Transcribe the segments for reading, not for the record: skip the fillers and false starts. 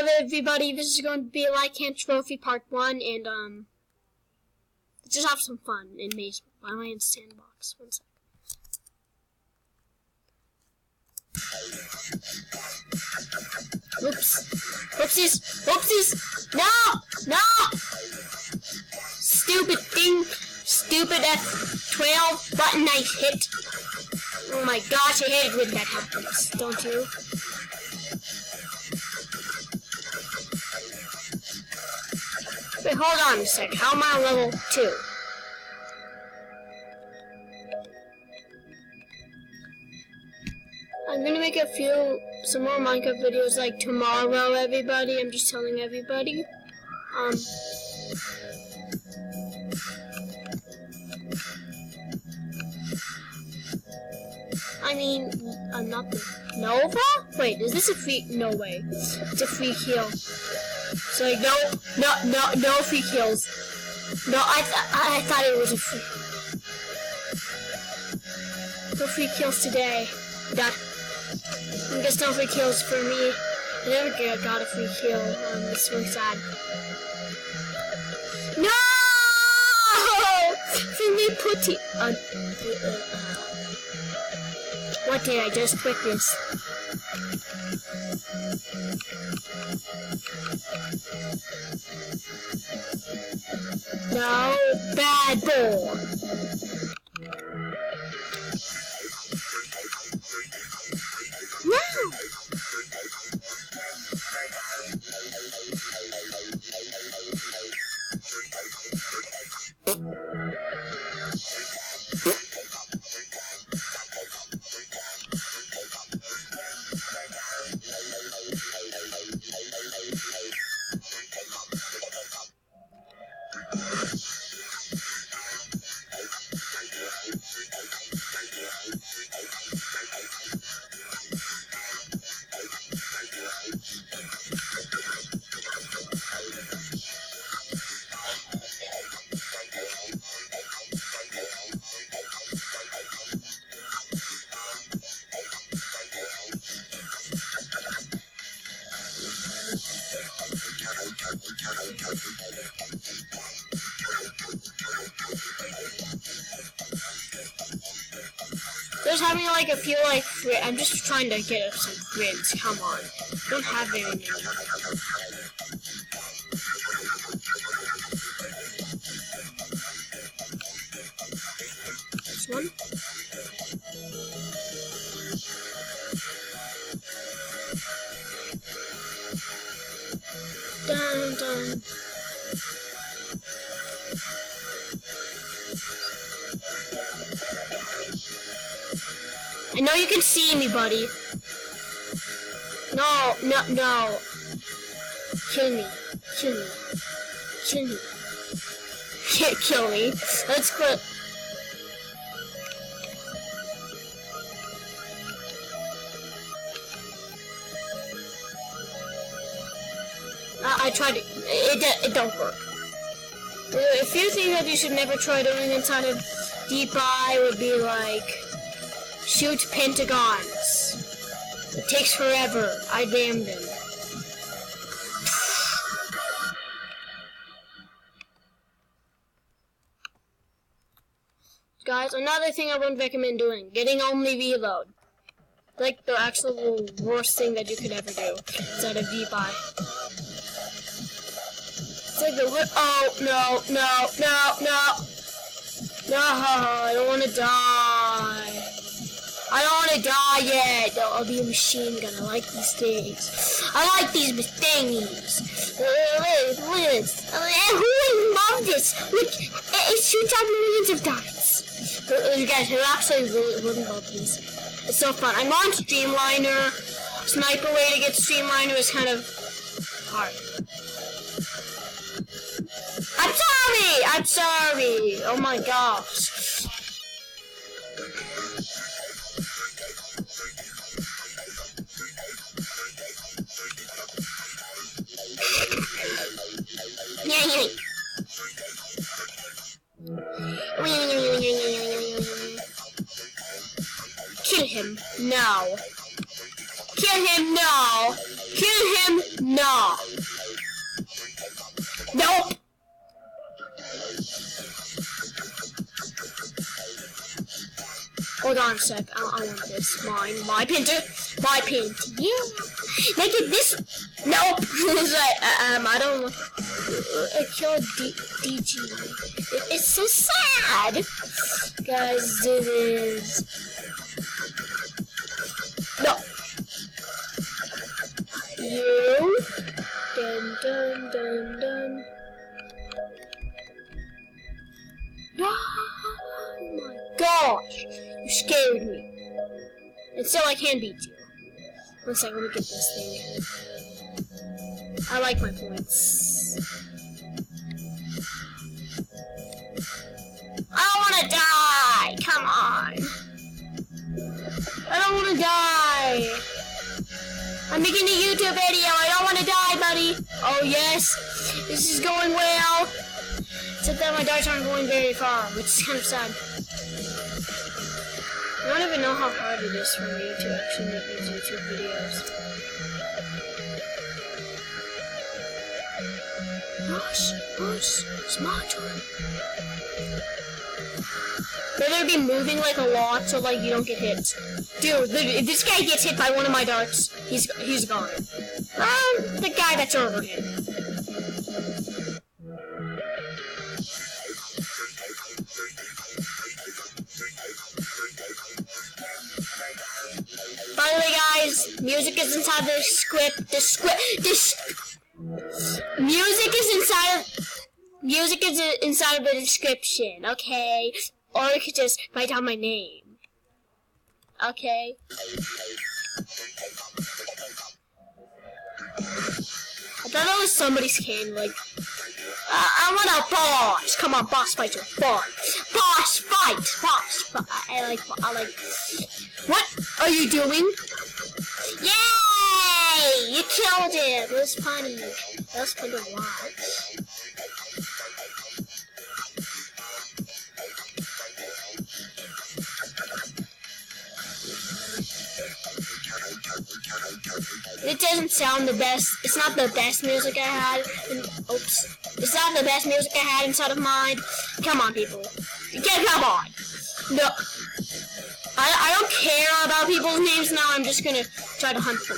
Hello everybody, this is going to be lycantropy part 1, and just have some fun in Maze. Why am I in sandbox? 1 sec. Oops. Whoopsies! Whoopsies! No! No! Stupid thing! Stupid F12 button I hit! Oh my gosh, I hate it when that happens, don't you? Wait, hold on a sec. How am I on level 2? I'm gonna make some more Minecraft videos like tomorrow, everybody. I'm just telling everybody. I mean, I'm not the Nova? Wait, is this a free? No way. It's a free heal. So like, no free kills. No, I thought it was a free. No free kills today. I guess no free kills for me. I never got a free kill. This one's sad. No! For me, putty. What did I just witness? No, bad boy. No. There's having like a few like I'm just trying to get some grids. Come on, don't have very many. This one. Dun dun. I know you can see me, buddy. No. Kill me. Can't kill me. Let's quit. I tried it. It don't work. A few things that you should never try doing inside of Deep Eye would be like shoot pentagons. It takes forever. I damned them. Guys, another thing I wouldn't recommend doing, getting only reload. Like the actual worst thing that you could ever do inside of Deep Eye. It's like the no, I don't want to die. I don't want to die yet. I'll be a machine gun. I like these things. I like these thingies. Look at this. Who would love this? Look, it shoots out millions of darts. You guys who actually really wouldn't love this. It's so fun. I'm on Streamliner. Sniper way to get Streamliner is kind of hard. I'm sorry. Oh my gosh. Kill him now. Kill him now. Kill him now. Nope. Hold on a sec. I want this. My painter. My paint. Yeah. Make it this. Nope. I don't want. I killed DG. It's so sad. Guys, it is. No. You. Dun dun dun dun. Oh my gosh. You scared me. And still I can beat you. One second, let me get this thing. I like my points. I don't want to die! Come on! I don't want to die! I'm making a YouTube video! I don't want to die, buddy! Oh yes! This is going well! Except that my darts aren't going very far, which is kind of sad. I don't even know how hard it is for me to actually make these YouTube videos. Rush, it's my turn. Better be moving like a lot so like you don't get hit. Dude, if this guy gets hit by one of my darts, he's gone. The guy that's over him. By the way, guys, music is inside the script. Music is inside of the description, okay? Or you could just write down my name, okay? I thought that was somebody's can, like, I want a boss. Come on, boss fight your boss fight. I like. What are you doing? Yay! You killed him. It was funny. It was fun to watch. It doesn't sound the best. It's not the best music I had. Oops. It's not the best music I had inside of mine. Come on, people. Come on. No. I don't care about people's names now. I'm just gonna try to hunt them.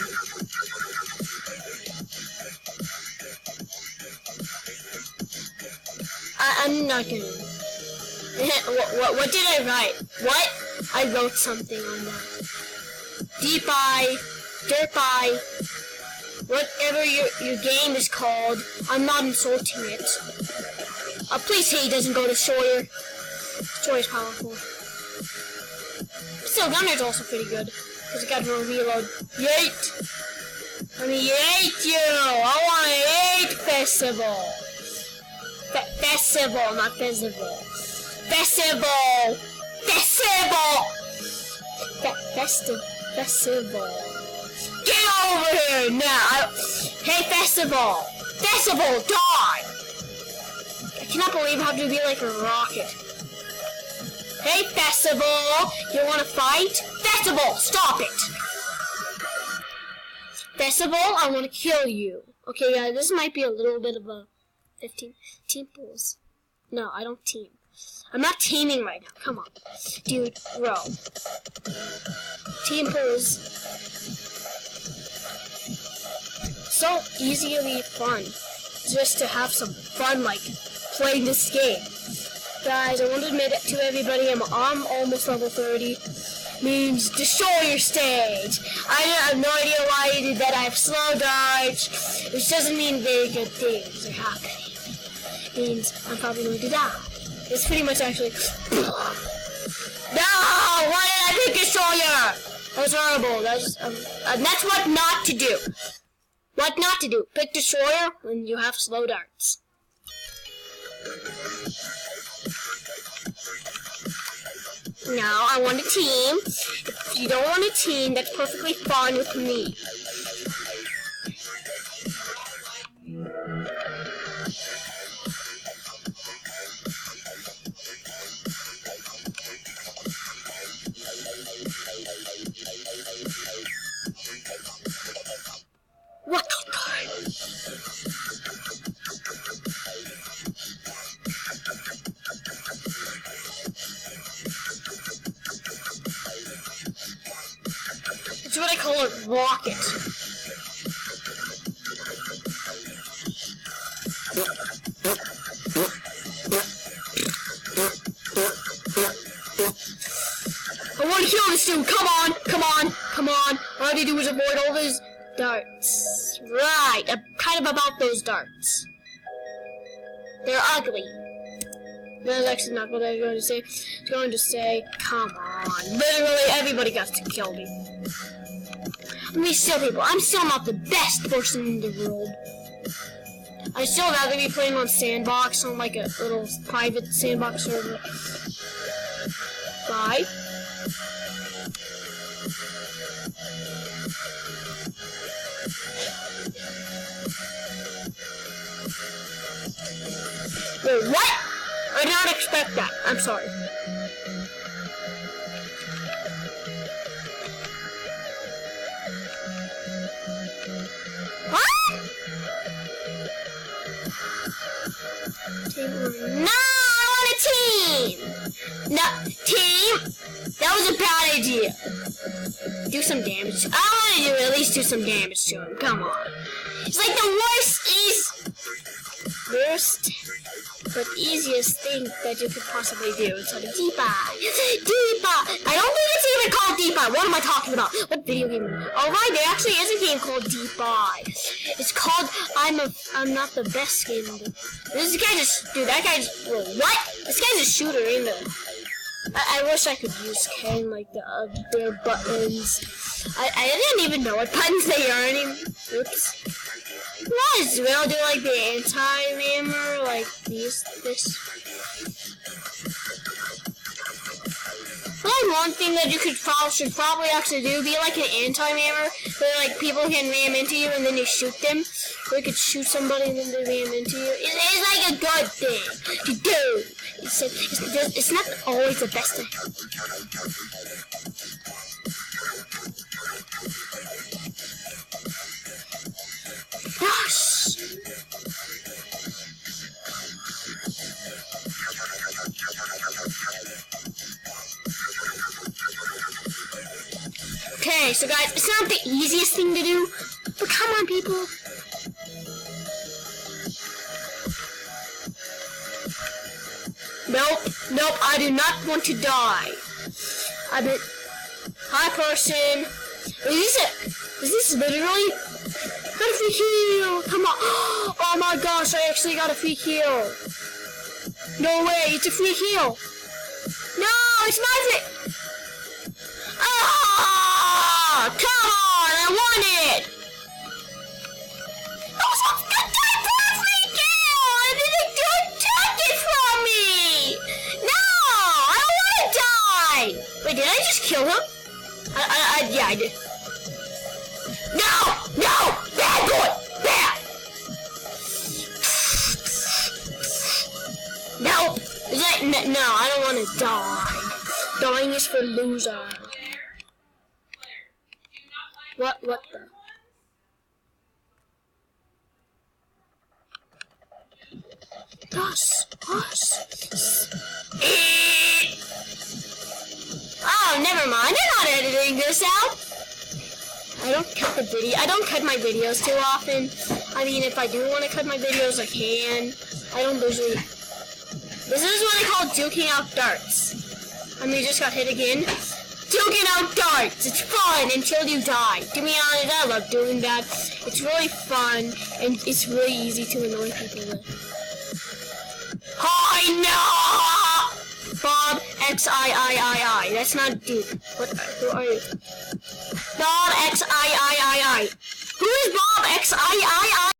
I'm not gonna. What did I write? What? I wrote something on that. Deep eye, dirt eye, whatever your game is called. I'm not insulting it. Please say he doesn't go to Sawyer. Sawyer's powerful. Still, Gunner's also pretty good. Because he got to reload. Yeet! Let me yeet you! I want to eat festival! Festival, not festival. Festival! Festival. Get over here now! Hey, Festival! Festival, die! I cannot believe how to be like a rocket. Hey, Festival! You wanna fight? Festival, stop it! Festival, I wanna kill you. Okay, this might be a little bit of a 15 team pools. No, I don't team. I'm not teaming right now. Come on. Dude, bro. Team pools. So easily fun. Just to have some fun, like, playing this game. Guys, I want to admit it to everybody, I'm almost level 30. Means destroy your stage. I have no idea why you did that. I have slow darts, which doesn't mean very good things are happening. It means I'm probably going to die. It's pretty much actually. No! Why did I pick Destroyer? That was horrible. That's what not to do. What not to do? Pick Destroyer when you have slow darts. Now I want a team. If you don't want a team, that's perfectly fine with me. What? block it. I want to kill this dude. Come on, come on, come on. All I have to do is avoid all those darts. Right, I'm kind of about those darts. They're ugly. That's actually not what I was going to say. I was going to say, come on. Literally, everybody got to kill me. Let me still people. I'm still not the best person in the world. I still rather be playing on Sandbox, on like a little private Sandbox server. Bye. Wait, what? I did not expect that. I'm sorry. What? No, I want a team. No, team. That was a bad idea. Do some damage. I want to at least do some damage to him. Come on. It's like the worst but easiest thing that you could possibly do. It's like deep-eye. Deep-eye. I don't think it's even called deep-eye. What am I talking about? What video game? Oh right, there actually is a game called Deep-eye. It's called I'm not the best game. This guy just, dude, that guy just, what? This guy's a shooter, ain't it? I wish I could use Ken, like their buttons. I didn't even know what buttons they are anymore. Oops. What is real? Do like the anti-rammer, like this? Well, one thing that you should probably actually do, be like an anti-rammer, where like people can ram into you and then you shoot them. Or you could shoot somebody and then they ram into you. It's like a good thing to do. It's not always the best thing. Gosh. Okay, so guys, it's not the easiest thing to do, but come on, people. Nope, I do not want to die. Hi, person. Is this literally? Got a free kill! Come on! Oh my gosh, I actually got a free kill! No way, it's a free kill! No, it's my free... Ah! Come on, I won it! I was a good guy for a free kill! And then the dude took it from me! No! I don't want to die! Wait, did I just kill him? Yeah, I did. No! Bad boy! Bad! No! No, I don't want to die. Dying is for loser. What the? Hush! Oh, never mind. I'm not editing this out. I don't cut my videos too often. I mean, if I do want to cut my videos, I can. I don't usually. This is what I call duking out darts. I mean, you just got hit again. Duking out darts. It's fun until you die. To be honest, I love doing that. It's really fun, and it's really easy to annoy people with. Hi, no! Bob XIII. That's not dude. Who are you? Bob XIII. Who is Bob XIII?